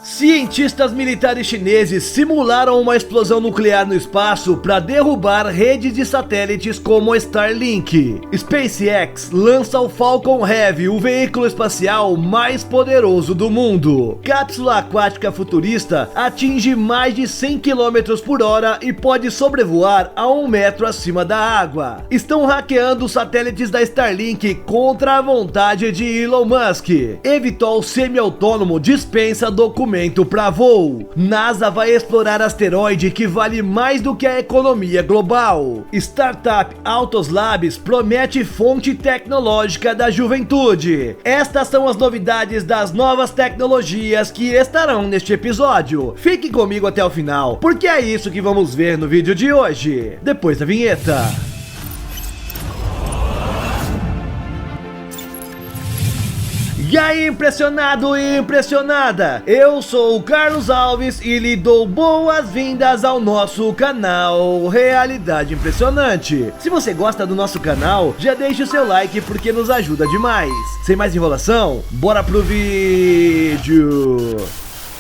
Cientistas militares chineses simularam uma explosão nuclear no espaço para derrubar redes de satélites como a Starlink. SpaceX lança o Falcon Heavy, o veículo espacial mais poderoso do mundo. Cápsula aquática futurista atinge mais de 100 km por hora e pode sobrevoar a 1 metro acima da água. Estão hackeando os satélites da Starlink contra a vontade de Elon Musk. Evitou semi-autônomo dispensa documento para voo. NASA vai explorar asteroide que vale mais do que a economia global. Startup Autos Labs promete fonte tecnológica da juventude. Estas são as novidades das novas tecnologias que estarão neste episódio. Fique comigo até o final, porque é isso que vamos ver no vídeo de hoje, depois da vinheta. E aí, impressionado e impressionada? Eu sou o Carlos Alves e lhe dou boas-vindas ao nosso canal Realidade Impressionante. Se você gosta do nosso canal, já deixe o seu like porque nos ajuda demais. Sem mais enrolação, bora pro vídeo!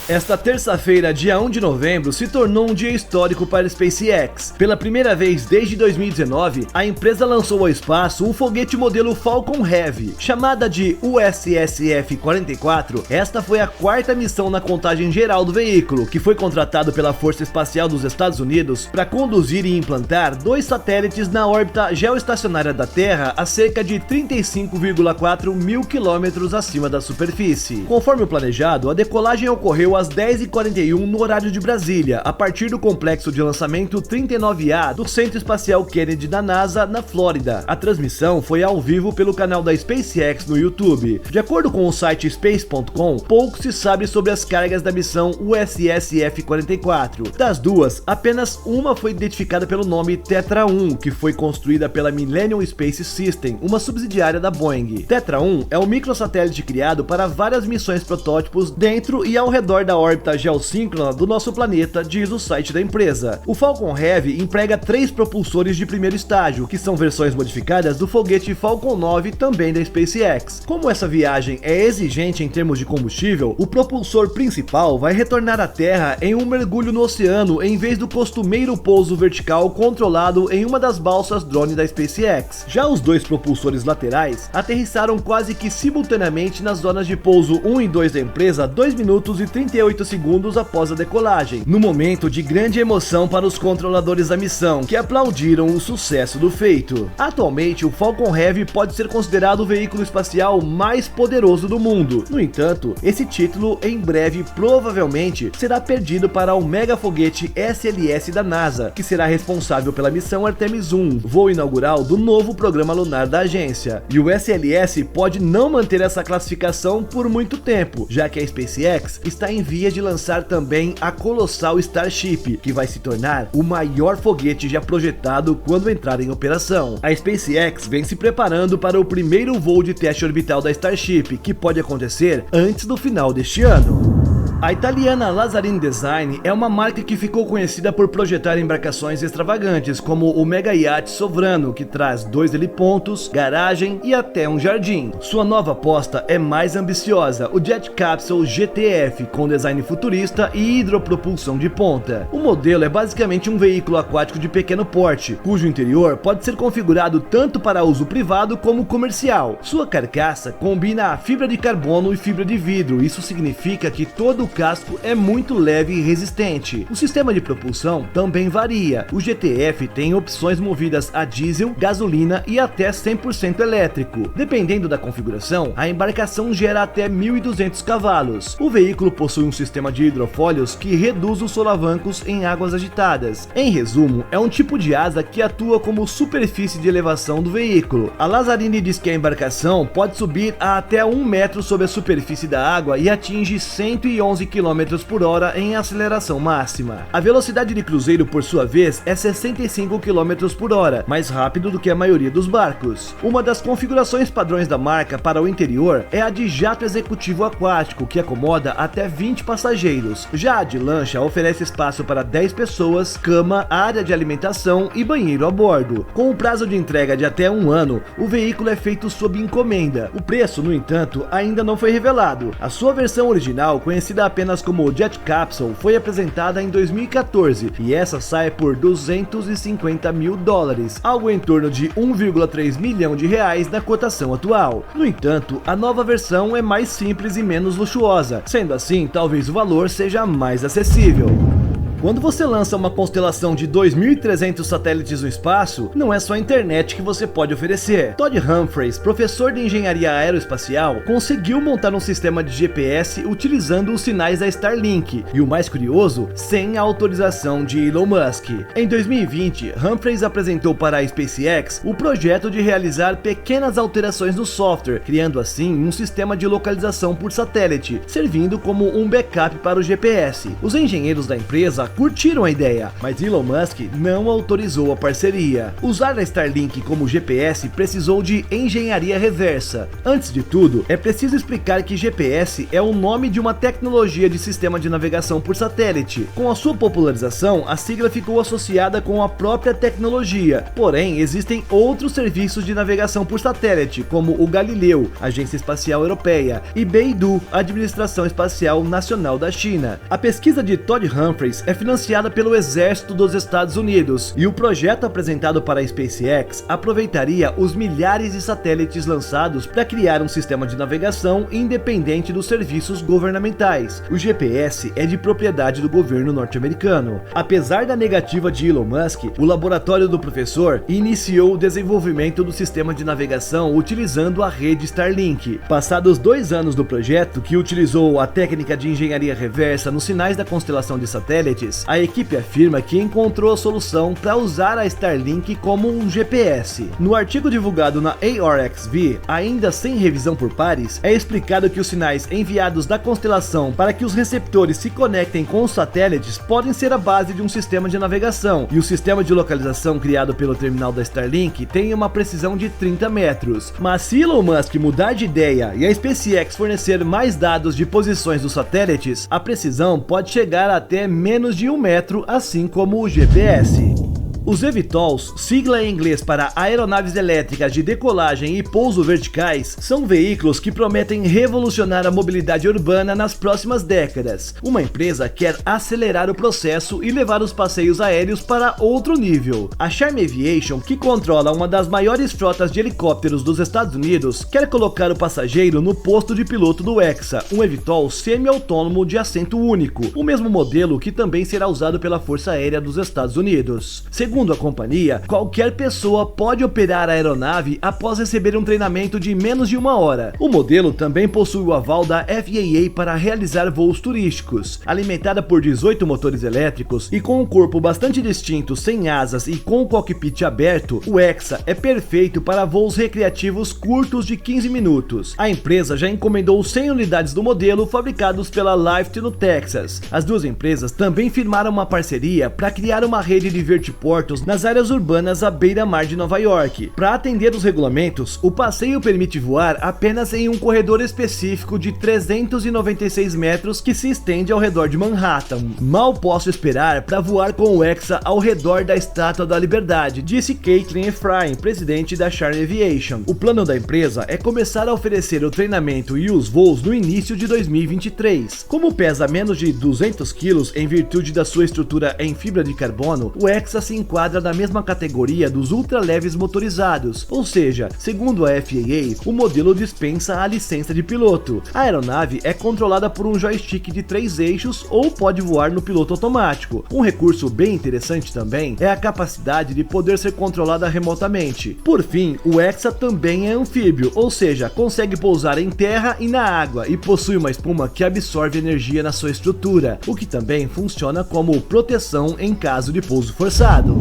Esta terça-feira, dia 1 de novembro, se tornou um dia histórico para a SpaceX. Pela primeira vez desde 2019, a empresa lançou ao espaço um foguete modelo Falcon Heavy. Chamada de USSF-44, esta foi a quarta missão na contagem geral do veículo, que foi contratado pela Força Espacial dos Estados Unidos para conduzir e implantar 2 satélites na órbita geoestacionária da Terra a cerca de 35,4 mil quilômetros acima da superfície. Conforme o planejado, a decolagem ocorreu às 10h41 no horário de Brasília, a partir do complexo de lançamento 39A do Centro Espacial Kennedy da NASA, na Flórida. A transmissão foi ao vivo pelo canal da SpaceX no YouTube. De acordo com o site space.com, pouco se sabe sobre as cargas da missão USSF-44. Das duas, apenas uma foi identificada pelo nome Tetra 1, que foi construída pela Millennium Space System, uma subsidiária da Boeing. Tetra 1 é um microsatélite criado para várias missões protótipos dentro e ao redor da órbita geossíncrona do nosso planeta, diz o site da empresa. O Falcon Heavy emprega 3 propulsores de primeiro estágio, que são versões modificadas do foguete Falcon 9, também da SpaceX. Como essa viagem é exigente em termos de combustível, o propulsor principal vai retornar à Terra em um mergulho no oceano em vez do costumeiro pouso vertical controlado em uma das balsas drone da SpaceX. Já os 2 propulsores laterais aterrissaram quase que simultaneamente nas zonas de pouso 1 e 2 da empresa 2 minutos e 38 segundos após a decolagem, no momento de grande emoção para os controladores da missão, que aplaudiram o sucesso do feito. Atualmente, o Falcon Heavy pode ser considerado o veículo espacial mais poderoso do mundo. No entanto, esse título em breve provavelmente será perdido para o mega foguete SLS da NASA, que será responsável pela missão Artemis 1, voo inaugural do novo programa lunar da agência. E o SLS pode não manter essa classificação por muito tempo, já que a SpaceX está em vias de lançar também a colossal Starship, que vai se tornar o maior foguete já projetado quando entrar em operação. A SpaceX vem se preparando para o primeiro voo de teste orbital da Starship, que pode acontecer antes do final deste ano. A italiana Lazzarini Design é uma marca que ficou conhecida por projetar embarcações extravagantes, como o Mega Yacht Sovrano, que traz 2 helipontos, garagem e até um jardim. Sua nova aposta é mais ambiciosa, o Jet Capsule GTF, com design futurista e hidropropulsão de ponta. O modelo é basicamente um veículo aquático de pequeno porte, cujo interior pode ser configurado tanto para uso privado como comercial. Sua carcaça combina a fibra de carbono e fibra de vidro, isso significa que todo o casco é muito leve e resistente. O sistema de propulsão também varia. O GTF tem opções movidas a diesel, gasolina e até 100% elétrico. Dependendo da configuração, a embarcação gera até 1.200 cavalos. O veículo possui um sistema de hidrofólios que reduz os solavancos em águas agitadas. Em resumo, é um tipo de asa que atua como superfície de elevação do veículo. A Lazzarini diz que a embarcação pode subir a até 1 metro sobre a superfície da água e atinge 111 km por hora em aceleração máxima. A velocidade de cruzeiro, por sua vez, é 65 km por hora, mais rápido do que a maioria dos barcos. Uma das configurações padrões da marca para o interior é a de jato executivo aquático, que acomoda até 20 passageiros. Já a de lancha oferece espaço para 10 pessoas, cama, área de alimentação e banheiro a bordo. Com o prazo de entrega de até 1 ano, o veículo é feito sob encomenda. O preço, no entanto, ainda não foi revelado. A sua versão original, conhecida apenas como Jet Capsule, foi apresentada em 2014 e essa sai por 250 mil dólares, algo em torno de 1,3 milhão de reais na cotação atual. No entanto, a nova versão é mais simples e menos luxuosa, sendo assim, talvez o valor seja mais acessível. Quando você lança uma constelação de 2.300 satélites no espaço, não é só a internet que você pode oferecer. Todd Humphreys, professor de engenharia aeroespacial, conseguiu montar um sistema de GPS utilizando os sinais da Starlink, e o mais curioso, sem a autorização de Elon Musk. Em 2020, Humphreys apresentou para a SpaceX o projeto de realizar pequenas alterações no software, criando assim um sistema de localização por satélite, servindo como um backup para o GPS. Os engenheiros da empresa curtiram a ideia, mas Elon Musk não autorizou a parceria. Usar a Starlink como GPS precisou de engenharia reversa. Antes de tudo, é preciso explicar que GPS é o nome de uma tecnologia de sistema de navegação por satélite. Com a sua popularização, a sigla ficou associada com a própria tecnologia. Porém, existem outros serviços de navegação por satélite, como o Galileu, Agência Espacial Europeia, e Beidou, Administração Espacial Nacional da China. A pesquisa de Todd Humphreys é financiada pelo Exército dos Estados Unidos, e o projeto apresentado para a SpaceX aproveitaria os milhares de satélites lançados para criar um sistema de navegação independente dos serviços governamentais. O GPS é de propriedade do governo norte-americano. Apesar da negativa de Elon Musk, o laboratório do professor iniciou o desenvolvimento do sistema de navegação utilizando a rede Starlink. Passados 2 anos do projeto, que utilizou a técnica de engenharia reversa nos sinais da constelação de satélites, a equipe afirma que encontrou a solução para usar a Starlink como um GPS. No artigo divulgado na ARXV, ainda sem revisão por pares, é explicado que os sinais enviados da constelação para que os receptores se conectem com os satélites podem ser a base de um sistema de navegação, e o sistema de localização criado pelo terminal da Starlink tem uma precisão de 30 metros. Mas se Elon Musk mudar de ideia e a SpaceX fornecer mais dados de posições dos satélites, a precisão pode chegar até menos de 1 metro, assim como o GPS. Os eVTOLs, sigla em inglês para aeronaves elétricas de decolagem e pouso verticais, são veículos que prometem revolucionar a mobilidade urbana nas próximas décadas. Uma empresa quer acelerar o processo e levar os passeios aéreos para outro nível. A Charm Aviation, que controla uma das maiores frotas de helicópteros dos Estados Unidos, quer colocar o passageiro no posto de piloto do Hexa, um eVTOL semi-autônomo de assento único, o mesmo modelo que também será usado pela Força Aérea dos Estados Unidos. Segundo a companhia, qualquer pessoa pode operar a aeronave após receber um treinamento de menos de 1 hora. O modelo também possui o aval da FAA para realizar voos turísticos. Alimentada por 18 motores elétricos e com um corpo bastante distinto, sem asas e com o cockpit aberto, o Hexa é perfeito para voos recreativos curtos de 15 minutos. A empresa já encomendou 100 unidades do modelo fabricados pela Lyft no Texas. As duas empresas também firmaram uma parceria para criar uma rede de vertiportos nas áreas urbanas à beira-mar de Nova York. Para atender os regulamentos, o passeio permite voar apenas em um corredor específico de 396 metros que se estende ao redor de Manhattan. Mal posso esperar para voar com o Hexa ao redor da Estátua da Liberdade, disse Caitlin Efraim, presidente da Charm Aviation. O plano da empresa é começar a oferecer o treinamento e os voos no início de 2023. Como pesa menos de 200 quilos em virtude da sua estrutura em fibra de carbono, o Hexa se enquadra na mesma categoria dos ultraleves motorizados, ou seja, segundo a FAA, o modelo dispensa a licença de piloto. A aeronave é controlada por um joystick de 3 eixos ou pode voar no piloto automático. Um recurso bem interessante também é a capacidade de poder ser controlada remotamente. Por fim, o Hexa também é anfíbio, ou seja, consegue pousar em terra e na água e possui uma espuma que absorve energia na sua estrutura, o que também funciona como proteção em caso de pouso forçado.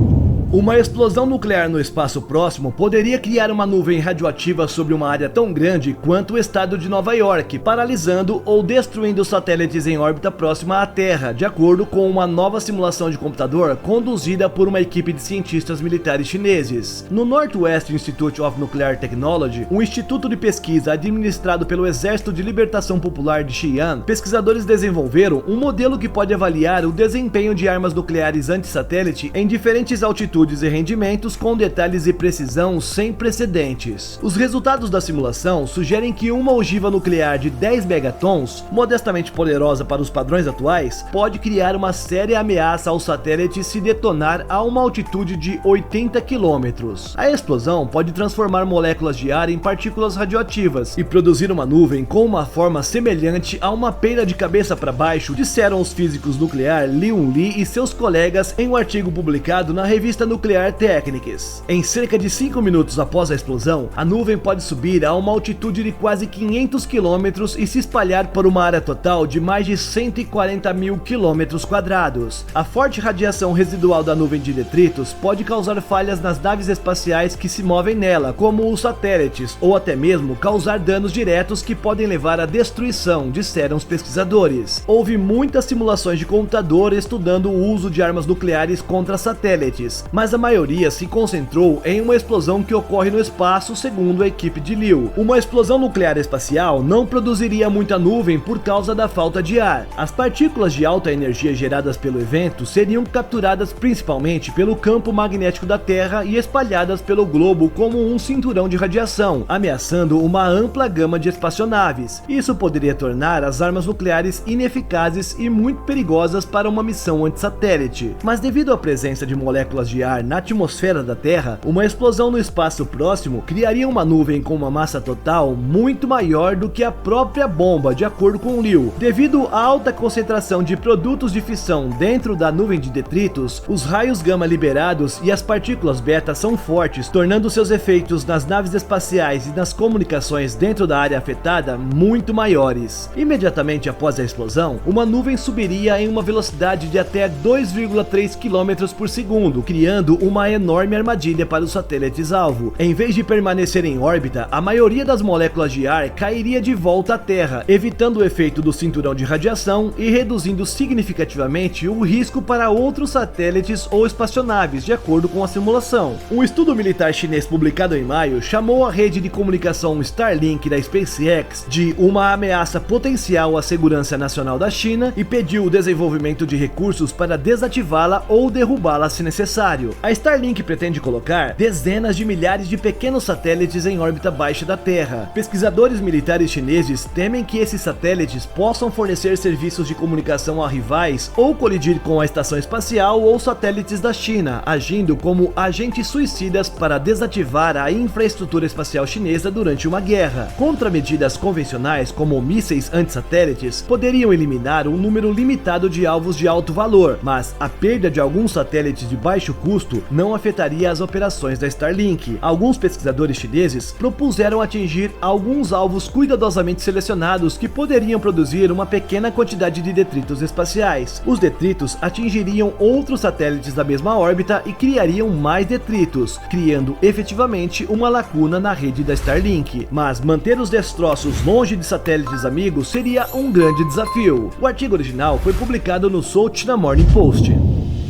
Uma explosão nuclear no espaço próximo poderia criar uma nuvem radioativa sobre uma área tão grande quanto o estado de Nova York, paralisando ou destruindo satélites em órbita próxima à Terra, de acordo com uma nova simulação de computador conduzida por uma equipe de cientistas militares chineses. No Northwest Institute of Nuclear Technology, um instituto de pesquisa administrado pelo Exército de Libertação Popular de Xi'an, pesquisadores desenvolveram um modelo que pode avaliar o desempenho de armas nucleares anti-satélite em diferentes altitudes altitudes e rendimentos com detalhes e precisão sem precedentes. Os resultados da simulação sugerem que uma ogiva nuclear de 10 megatons, modestamente poderosa para os padrões atuais, pode criar uma séria ameaça ao satélite se detonar a uma altitude de 80 quilômetros. A explosão pode transformar moléculas de ar em partículas radioativas e produzir uma nuvem com uma forma semelhante a uma pera de cabeça para baixo, disseram os físicos nuclear Leon Lee e seus colegas em um artigo publicado na revista Nuclear Technics. Em cerca de 5 minutos após a explosão, a nuvem pode subir a uma altitude de quase 500 quilômetros e se espalhar por uma área total de mais de 140 mil quilômetros quadrados. A forte radiação residual da nuvem de detritos pode causar falhas nas naves espaciais que se movem nela, como os satélites, ou até mesmo causar danos diretos que podem levar à destruição, disseram os pesquisadores. Houve muitas simulações de computador estudando o uso de armas nucleares contra satélites, mas a maioria se concentrou em uma explosão que ocorre no espaço, segundo a equipe de Liu. Uma explosão nuclear espacial não produziria muita nuvem por causa da falta de ar. As partículas de alta energia geradas pelo evento seriam capturadas principalmente pelo campo magnético da Terra e espalhadas pelo globo como um cinturão de radiação, ameaçando uma ampla gama de espaçonaves. Isso poderia tornar as armas nucleares ineficazes e muito perigosas para uma missão antissatélite. Mas devido à presença de moléculas de ar na atmosfera da Terra, uma explosão no espaço próximo criaria uma nuvem com uma massa total muito maior do que a própria bomba, de acordo com Liu. Devido à alta concentração de produtos de fissão dentro da nuvem de detritos, os raios gama liberados e as partículas beta são fortes, tornando seus efeitos nas naves espaciais e nas comunicações dentro da área afetada muito maiores. Imediatamente após a explosão, uma nuvem subiria em uma velocidade de até 2,3 km por segundo, criando uma enorme armadilha para os satélites-alvo. Em vez de permanecer em órbita, a maioria das moléculas de ar cairia de volta à Terra, evitando o efeito do cinturão de radiação e reduzindo significativamente o risco para outros satélites ou espaçonaves, de acordo com a simulação. Um estudo militar chinês publicado em maio chamou a rede de comunicação Starlink da SpaceX de uma ameaça potencial à segurança nacional da China e pediu o desenvolvimento de recursos para desativá-la ou derrubá-la se necessário. A Starlink pretende colocar dezenas de milhares de pequenos satélites em órbita baixa da Terra. Pesquisadores militares chineses temem que esses satélites possam fornecer serviços de comunicação a rivais ou colidir com a estação espacial ou satélites da China, agindo como agentes suicidas para desativar a infraestrutura espacial chinesa durante uma guerra. Contramedidas convencionais como mísseis antissatélites poderiam eliminar um número limitado de alvos de alto valor, mas a perda de alguns satélites de baixo custo não afetaria as operações da Starlink. Alguns pesquisadores chineses propuseram atingir alguns alvos cuidadosamente selecionados que poderiam produzir uma pequena quantidade de detritos espaciais. Os detritos atingiriam outros satélites da mesma órbita e criariam mais detritos, criando efetivamente uma lacuna na rede da Starlink. Mas manter os destroços longe de satélites amigos seria um grande desafio. O artigo original foi publicado no South China Morning Post.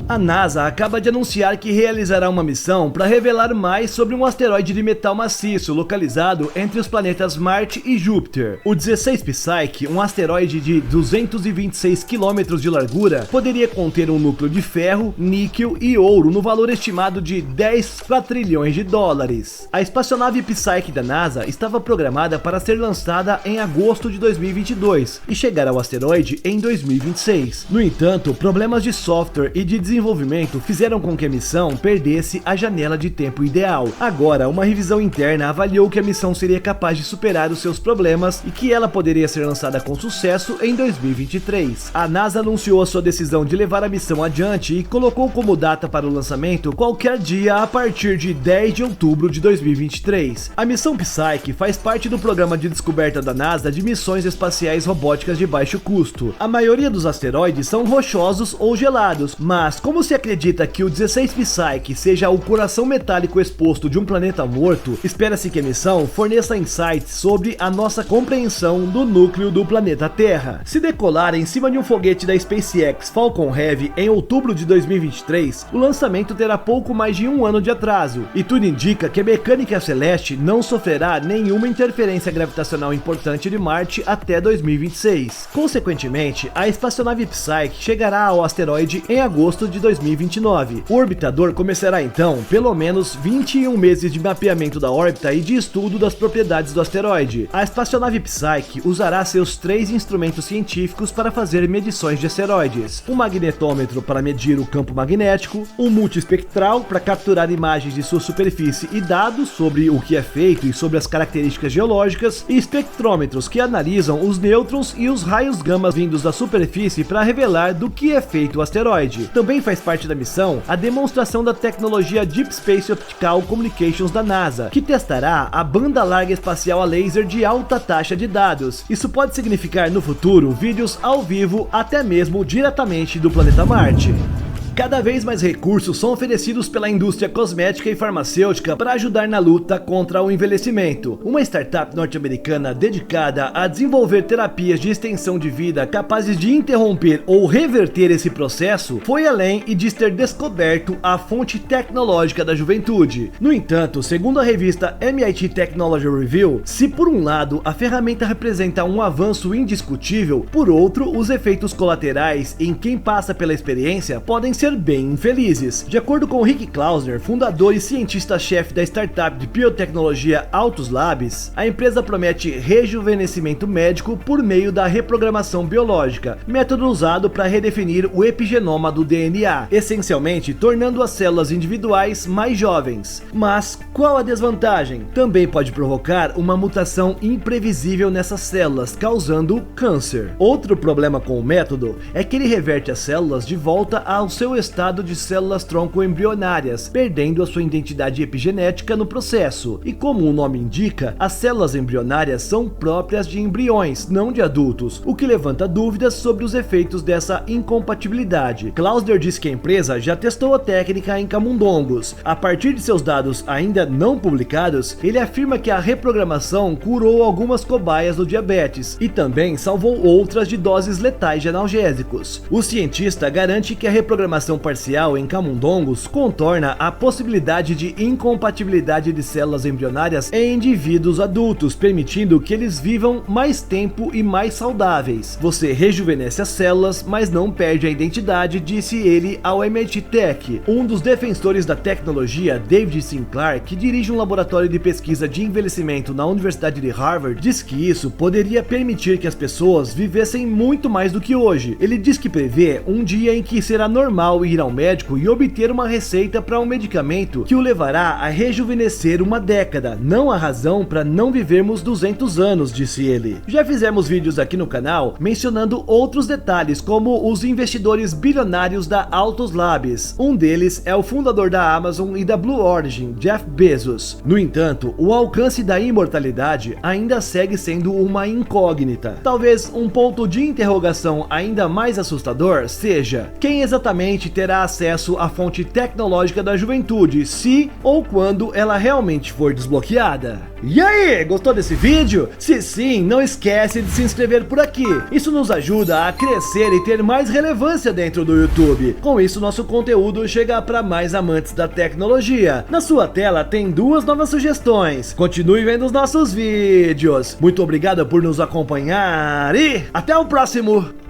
A NASA acaba de anunciar que realizará uma missão para revelar mais sobre um asteroide de metal maciço localizado entre os planetas Marte e Júpiter. O 16 Psyche, um asteroide de 226 km de largura, poderia conter um núcleo de ferro, níquel e ouro no valor estimado de 10 quatrilhões de dólares. A espaçonave Psyche da NASA estava programada para ser lançada em agosto de 2022 e chegar ao asteroide em 2026. No entanto, problemas de software e de desenvolvimento fizeram com que a missão perdesse a janela de tempo ideal. Agora, uma revisão interna avaliou que a missão seria capaz de superar os seus problemas e que ela poderia ser lançada com sucesso em 2023. A NASA anunciou a sua decisão de levar a missão adiante e colocou como data para o lançamento qualquer dia a partir de 10 de outubro de 2023. A missão Psyche faz parte do programa de descoberta da NASA de missões espaciais robóticas de baixo custo. A maioria dos asteroides são rochosos ou gelados, mas como se acredita que o 16 Psyche seja o coração metálico exposto de um planeta morto, espera-se que a missão forneça insights sobre a nossa compreensão do núcleo do planeta Terra. Se decolar em cima de um foguete da SpaceX Falcon Heavy em outubro de 2023, o lançamento terá pouco mais de um ano de atraso, e tudo indica que a mecânica celeste não sofrerá nenhuma interferência gravitacional importante de Marte até 2026. Consequentemente, a espaçonave Psyche chegará ao asteroide em agosto de de 2029. O orbitador começará então pelo menos 21 meses de mapeamento da órbita e de estudo das propriedades do asteroide. A espaçonave Psyche usará seus 3 instrumentos científicos para fazer medições de asteroides: um magnetômetro para medir o campo magnético, um multiespectral para capturar imagens de sua superfície e dados sobre o que é feito e sobre as características geológicas, e espectrômetros que analisam os nêutrons e os raios gama vindos da superfície para revelar do que é feito o asteroide. Também faz parte da missão a demonstração da tecnologia Deep Space Optical Communications da NASA, que testará a banda larga espacial a laser de alta taxa de dados. Isso pode significar no futuro vídeos ao vivo, até mesmo diretamente do planeta Marte. Cada vez mais recursos são oferecidos pela indústria cosmética e farmacêutica para ajudar na luta contra o envelhecimento. Uma startup norte-americana dedicada a desenvolver terapias de extensão de vida capazes de interromper ou reverter esse processo foi além e diz ter descoberto a fonte tecnológica da juventude. No entanto, segundo a revista MIT Technology Review, se por um lado a ferramenta representa um avanço indiscutível, por outro, os efeitos colaterais em quem passa pela experiência podem ser bem infelizes. De acordo com Rick Klausner, fundador e cientista-chefe da startup de biotecnologia Altus Labs, a empresa promete rejuvenescimento médico por meio da reprogramação biológica, método usado para redefinir o epigenoma do DNA, essencialmente tornando as células individuais mais jovens. Mas qual a desvantagem? Também pode provocar uma mutação imprevisível nessas células, causando câncer. Outro problema com o método é que ele reverte as células de volta ao seu estado de células-tronco embrionárias, perdendo a sua identidade epigenética no processo. E como o nome indica, as células embrionárias são próprias de embriões, não de adultos, o que levanta dúvidas sobre os efeitos dessa incompatibilidade. Klausner diz que a empresa já testou a técnica em camundongos. A partir de seus dados ainda não publicados, ele afirma que a reprogramação curou algumas cobaias do diabetes e também salvou outras de doses letais de analgésicos. O cientista garante que a reprogramação parcial em camundongos contorna a possibilidade de incompatibilidade de células embrionárias em indivíduos adultos, permitindo que eles vivam mais tempo e mais saudáveis. Você rejuvenesce as células, mas não perde a identidade, disse ele ao MIT Tech. Um dos defensores da tecnologia, David Sinclair, que dirige um laboratório de pesquisa de envelhecimento na Universidade de Harvard, diz que isso poderia permitir que as pessoas vivessem muito mais do que hoje. Ele diz que prevê um dia em que será normal ir ao médico e obter uma receita para um medicamento que o levará a rejuvenescer uma década, não a razão para não vivermos 200 anos, disse ele. Já fizemos vídeos aqui no canal mencionando outros detalhes, como os investidores bilionários da Altus Labs. Um deles é o fundador da Amazon e da Blue Origin, Jeff Bezos. No entanto, o alcance da imortalidade ainda segue sendo uma incógnita. Talvez um ponto de interrogação ainda mais assustador seja quem exatamente terá acesso à fonte tecnológica da juventude, se ou quando ela realmente for desbloqueada. E aí, gostou desse vídeo? Se sim, não esquece de se inscrever por aqui. Isso nos ajuda a crescer e ter mais relevância dentro do YouTube. Com isso, nosso conteúdo chega para mais amantes da tecnologia. Na sua tela tem 2 novas sugestões. Continue vendo os nossos vídeos. Muito obrigado por nos acompanhar e até o próximo.